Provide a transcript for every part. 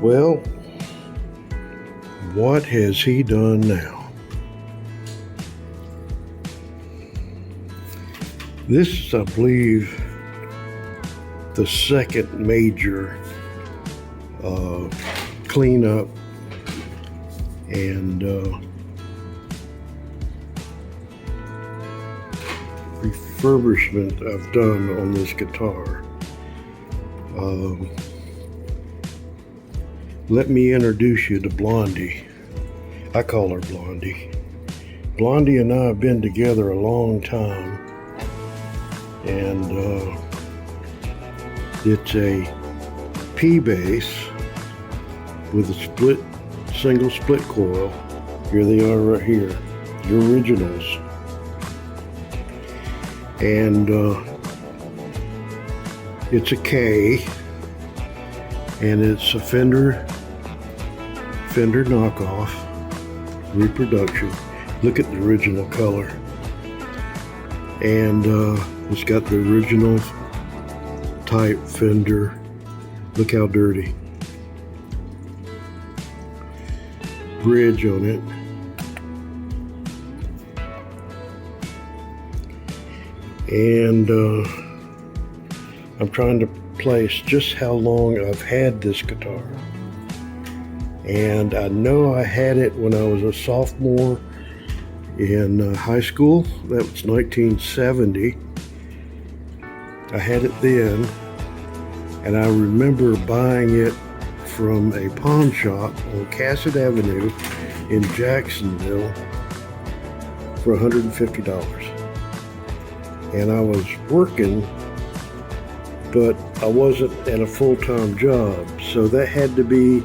Well, what has he done now? This is, I believe, the second major cleanup and refurbishment I've done on this guitar. Let me introduce you to Blondie. I call her Blondie. Blondie and I have been together a long time, and it's a P bass with a single split coil. Here they are right here, the originals. And it's a K, and it's a Fender knockoff, reproduction. Look at the original color. And it's got the original type Fender. Look how dirty. Bridge on it. And I'm trying to place just how long I've had this guitar. And I know I had it when I was a sophomore in high school. That was 1970. I had it then, and I remember buying it from a pawn shop on Cassett Avenue in Jacksonville for $150. And I was working, but I wasn't at a full-time job, so that had to be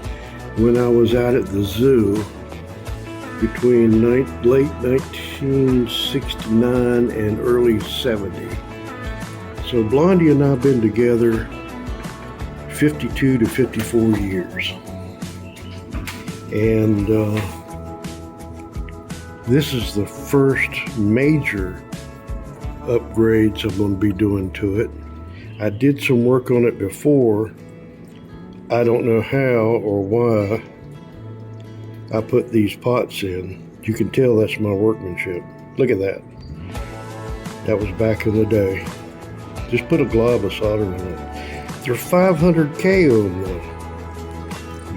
when I was out at the zoo between late 1969 and early 70. So Blondie and I have been together 52 to 54 years. And this is the first major upgrades I'm going to be doing to it. I did some work on it before. I don't know how or why I put these pots in. You can tell that's my workmanship. Look at that. That was back in the day. Just put a glob of solder in it. They're 500K on them.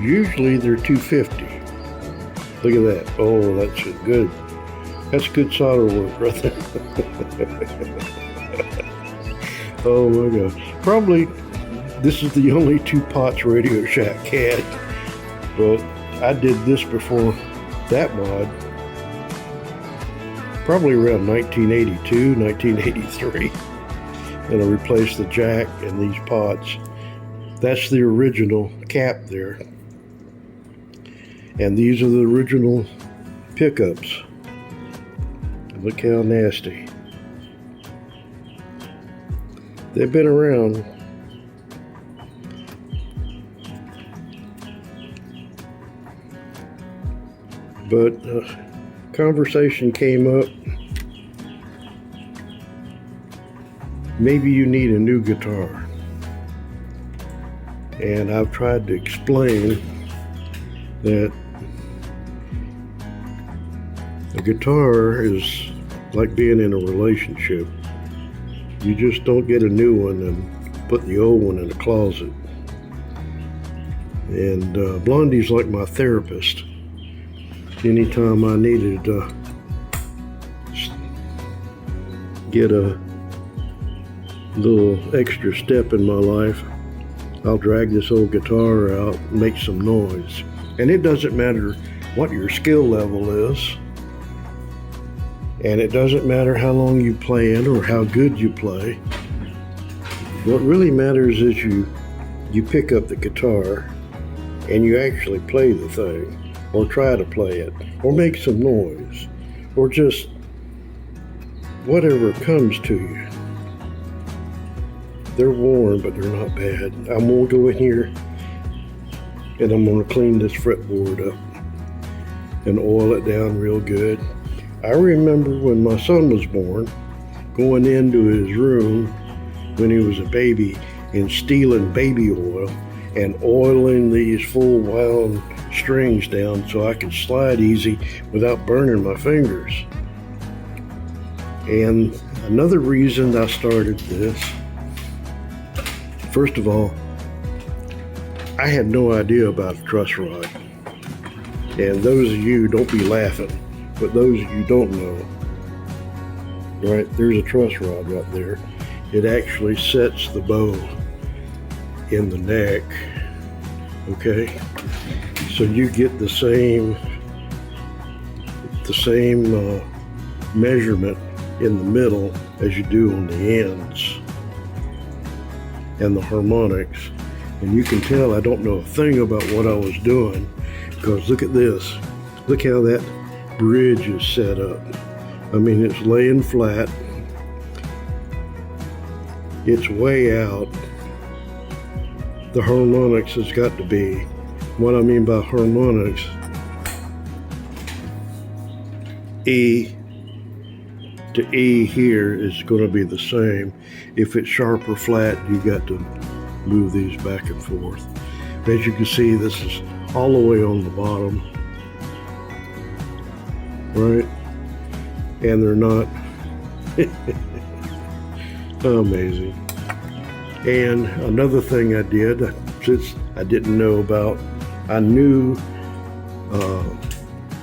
Usually they're 250. Look at that. Oh, that's good. That's good solder work right there. Oh my God. Probably this is the only two pots Radio Shack had, but I did this before that mod, probably around 1982, 1983, and I replaced the jack and these pots. That's the original cap there, and these are the original pickups. Look how nasty. They've been around. But conversation came up. Maybe you need a new guitar. And I've tried to explain that a guitar is like being in a relationship. You just don't get a new one and put the old one in the closet. And Blondie's like my therapist. Anytime I needed to get a little extra step in my life, I'll drag this old guitar out and make some noise. And it doesn't matter what your skill level is, and it doesn't matter how long you play it or how good you play. What really matters is you pick up the guitar and you actually play the thing, or try to play it, or make some noise, or just whatever comes to you. They're worn, but they're not bad. I'm gonna go in here and I'm gonna clean this fretboard up and oil it down real good. I remember when my son was born, going into his room when he was a baby and stealing baby oil and oiling these full wound strings down so I could slide easy without burning my fingers. And another reason I started this, first of all, I had no idea about a truss rod. And those of you, don't be laughing, but those of you don't know, right, there's a truss rod right there. It actually sets the bow in the neck, okay? So you get the same measurement in the middle as you do on the ends and the harmonics. And you can tell I don't know a thing about what I was doing, because look at this. Look how that bridge is set up. I mean, it's laying flat. It's way out. The harmonics has got to be, what I mean by harmonics, E to E here is going to be the same. If it's sharp or flat, you got to move these back and forth. As you can see, this is all the way on the bottom, right? And they're not amazing. And another thing I did, since I didn't know about, I knew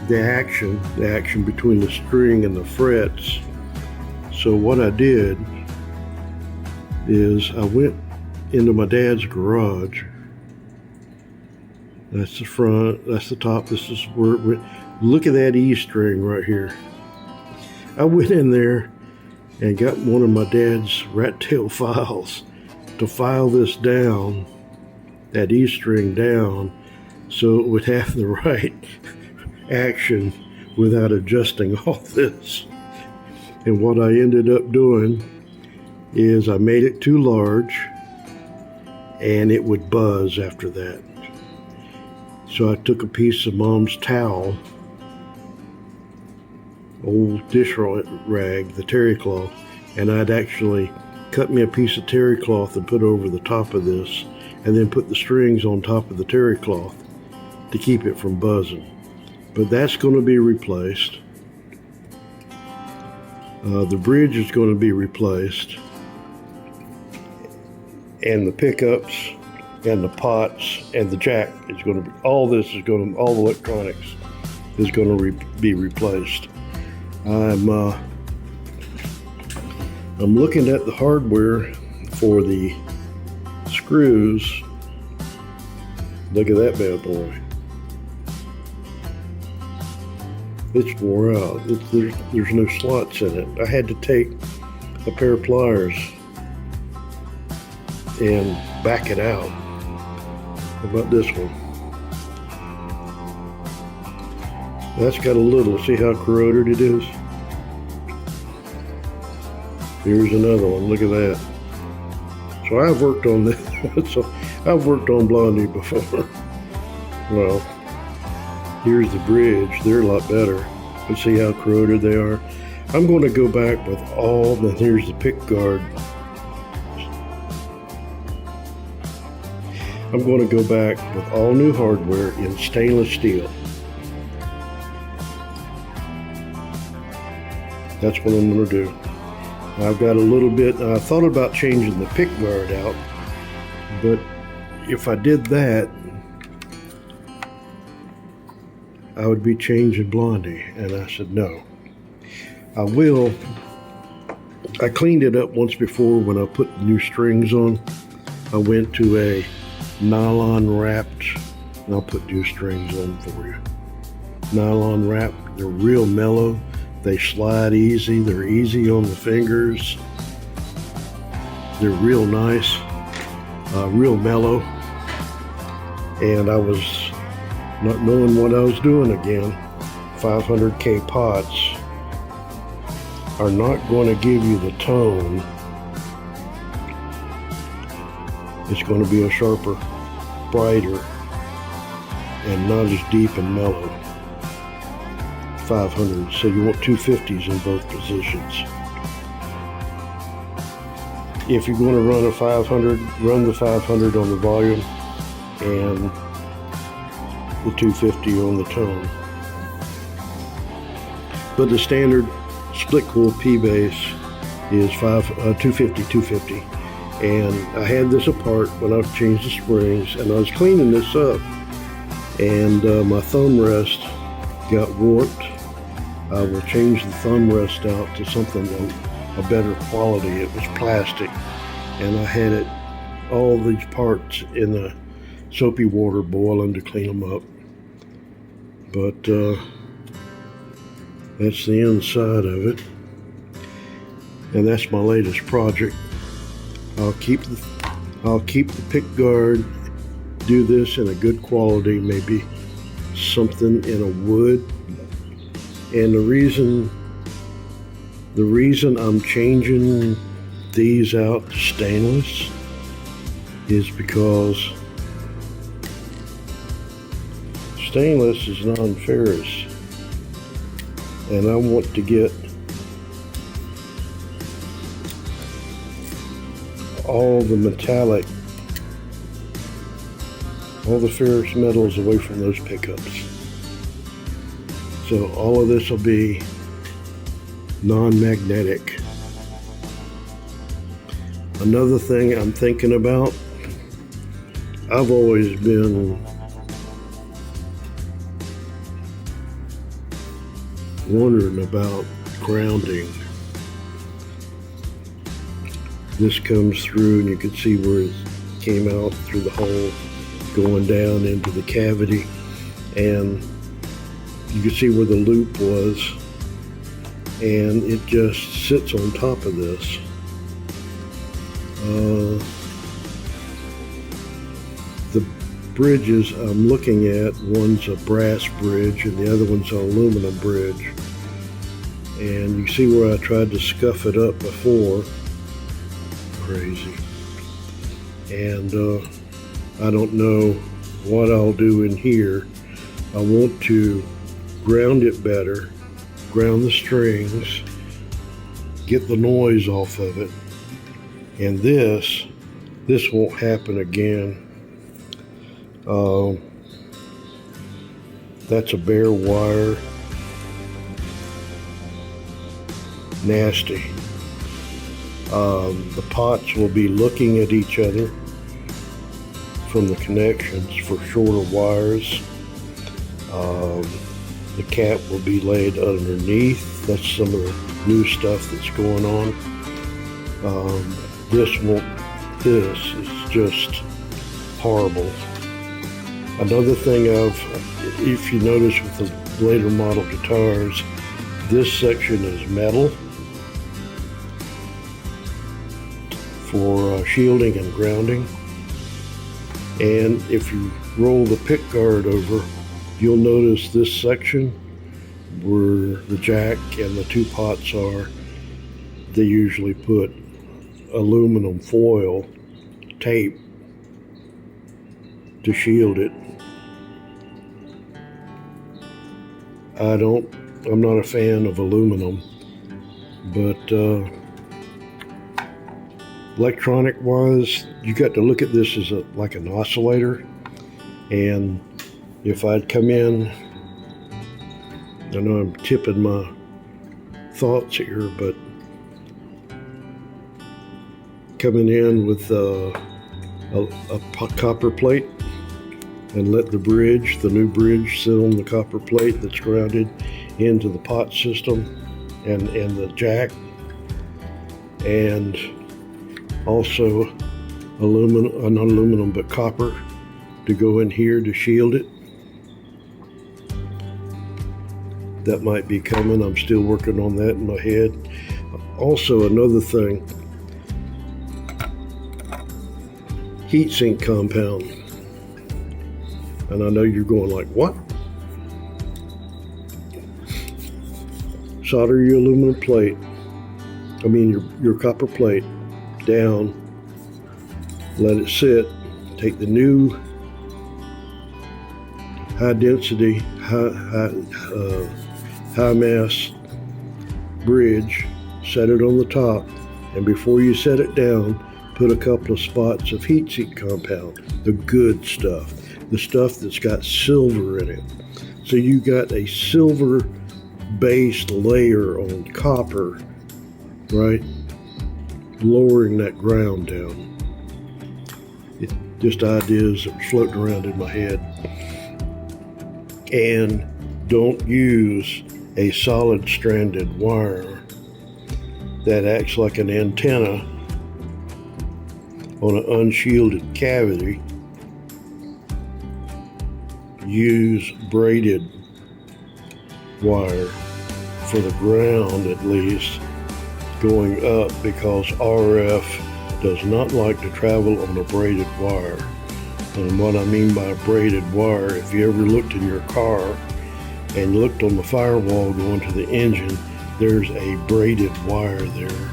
the action between the string and the frets. So what I did is I went into my dad's garage. That's the front, that's the top, this is where it went. Look at that E string right here. I went in there and got one of my dad's rat tail files to file this down, that E string down, so it would have the right action without adjusting all this. And what I ended up doing is I made it too large and it would buzz after that. So I took a piece of Mom's towel, old dish rag, the terry cloth, and I'd actually cut me a piece of terry cloth and put over the top of this, and then put the strings on top of the terry cloth to keep it from buzzing. But that's going to be replaced. The bridge is going to be replaced, and the pickups and the pots and the jack is going to be, all the electronics is going to be replaced. I'm looking at the hardware for the screws. Look at that bad boy. It's wore out. There's no slots in it. I had to take a pair of pliers and back it out. How about this one? That's got a little, see how corroded it is? Here's another one, look at that. So I've worked on this, so I've worked on Blondie before. Well, here's the bridge, they're a lot better. But see how corroded they are? I'm going to go back with all, then here's the pick guard. I'm going to go back with all new hardware in stainless steel. That's what I'm going to do. I've got a little bit, I thought about changing the pick guard out, but if I did that, I would be changing Blondie, and I said no. I will. I cleaned it up once before when I put the new strings on. I went to a nylon wrapped, and I'll put new strings on for you. Nylon wrapped, they're real mellow. They slide easy, they're easy on the fingers. They're real nice, real mellow. And I was not knowing what I was doing again. 500K pots are not going to give you the tone. It's going to be a sharper, brighter, and not as deep and mellow. 500, so you want 250s in both positions. If you're going to run a 500, run the 500 on the volume, and the 250 on the tone. But the standard split coil P-bass is 250, and I had this apart when I changed the springs, and I was cleaning this up, and my thumb rest got warped. I will change the thumb rest out to something a better quality. It was plastic, and I had it all these parts in the soapy water boiling to clean them up. But that's the inside of it, and that's my latest project. I'll keep the pick guard, do this in a good quality, maybe something in a wood. And the reason I'm changing these out to stainless is because stainless is non-ferrous, and I want to get all the metallic, all the ferrous metals away from those pickups. So all of this will be non-magnetic. Another thing I'm thinking about, I've always been wondering about grounding. This comes through, and you can see where it came out through the hole, going down into the cavity, and you can see where the loop was, and it just sits on top of this. The bridges I'm looking at, one's a brass bridge and the other one's an aluminum bridge, and you see where I tried to scuff it up before. Crazy. And I don't know what I'll do in here. I want to ground it better, ground the strings, get the noise off of it, and this won't happen again. That's a bare wire. Nasty. The pots will be looking at each other from the connections for shorter wires. The cap will be laid underneath. That's some of the new stuff that's going on. This is just horrible. Another thing if you notice with the later model guitars, this section is metal for shielding and grounding. And if you roll the pick guard over, you'll notice this section where the jack and the two pots are, they usually put aluminum foil tape to shield it. I'm not a fan of aluminum, but electronic wise, you got to look at this as like an oscillator. And if I'd come in, I know I'm tipping my thoughts here, but coming in with a copper plate and let the new bridge sit on the copper plate that's grounded into the pot system and the jack, and also not aluminum but copper to go in here to shield it. That might be coming. I'm still working on that in my head. Also, another thing, heat sink compound. And I know you're going like, what? Solder your aluminum plate, your copper plate down, let it sit, take the new high density, high mass bridge, set it on the top, and before you set it down, put a couple of spots of heat seek compound, the good stuff, the stuff that's got silver in it. So you got a silver based layer on copper, right? Lowering that ground down. It's just ideas that were floating around in my head. And don't use a solid stranded wire that acts like an antenna on an unshielded cavity. Use braided wire for the ground, at least going up, because RF does not like to travel on a braided wire. And what I mean by braided wire, if you ever looked in your car and looked on the firewall going to the engine, there's a braided wire there.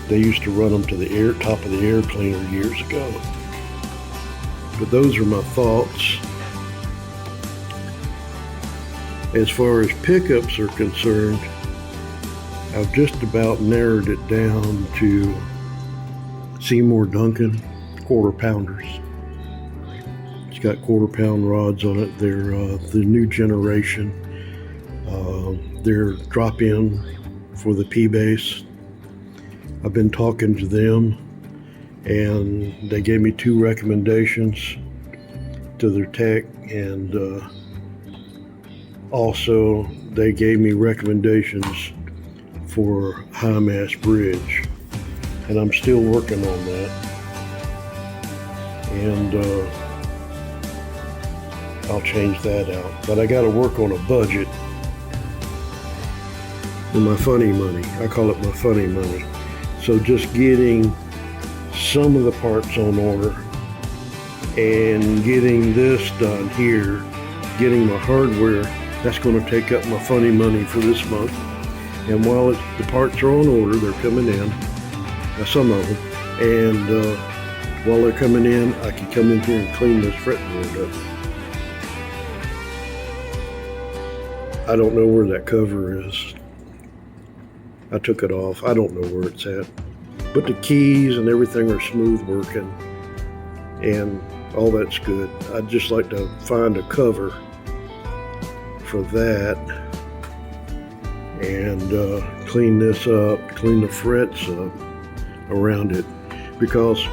They used to run them to the top of the air cleaner years ago. But those are my thoughts. As far as pickups are concerned, I've just about narrowed it down to Seymour Duncan quarter pounders. It's got quarter pound rods on it. They're the new generation. They're drop in for the P-Bass. I've been talking to them, and they gave me 2 recommendations to their tech, and also they gave me recommendations for high mass bridge, and I'm still working on that. And I'll change that out, but I got to work on a budget and my funny money. I call it my funny money. So just getting some of the parts on order and getting this done here, getting my hardware, that's going to take up my funny money for this month. And while the parts are on order, they're coming in, some of them, and while they're coming in, I can come in here and clean this fretboard up. I don't know where that cover is. I took it off. I don't know where it's at. But the keys and everything are smooth working, and all that's good. I'd just like to find a cover for that and clean this up, clean the frets up around it, because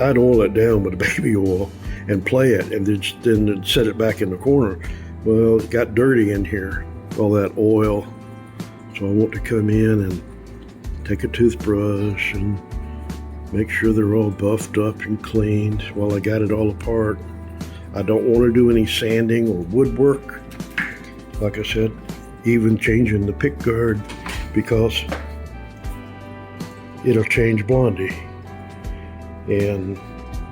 I'd oil it down with baby oil and play it, and then set it back in the corner. Well, it got dirty in here, all that oil. So I want to come in and take a toothbrush and make sure they're all buffed up and cleaned while I got it all apart. I don't want to do any sanding or woodwork. Like I said, even changing the pick guard, because it'll change Blondie. And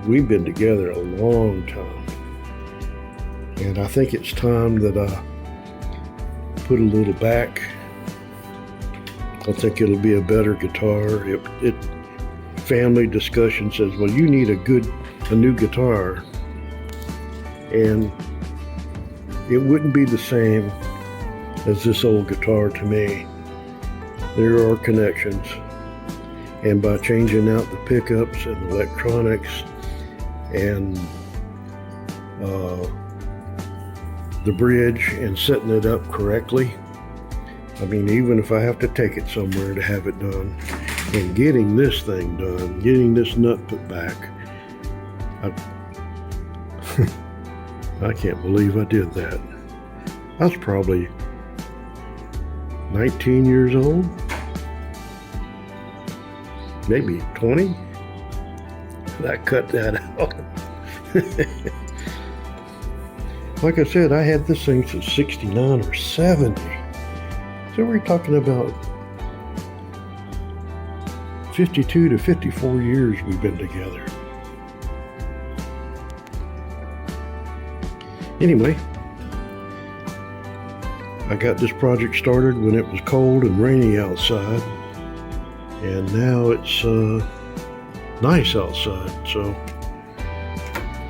we've been together a long time. And I think it's time that I put a little back. I think it'll be a better guitar. Family discussion says, well, you need a new guitar. And it wouldn't be the same as this old guitar to me. There are connections. And by changing out the pickups and electronics and the bridge and setting it up correctly, I mean, even if I have to take it somewhere to have it done, and getting this thing done, getting this nut put back, I can't believe I did that. I was probably 19 years old, maybe 20. I cut that out. Like I said, I had this thing since 69 or 70. So we're talking about 52 to 54 years we've been together. Anyway, I got this project started when it was cold and rainy outside, and now it's nice outside, so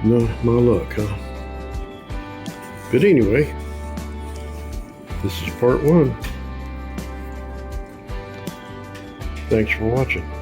no, my luck, huh? But anyway, This is part 1. Thanks for watching.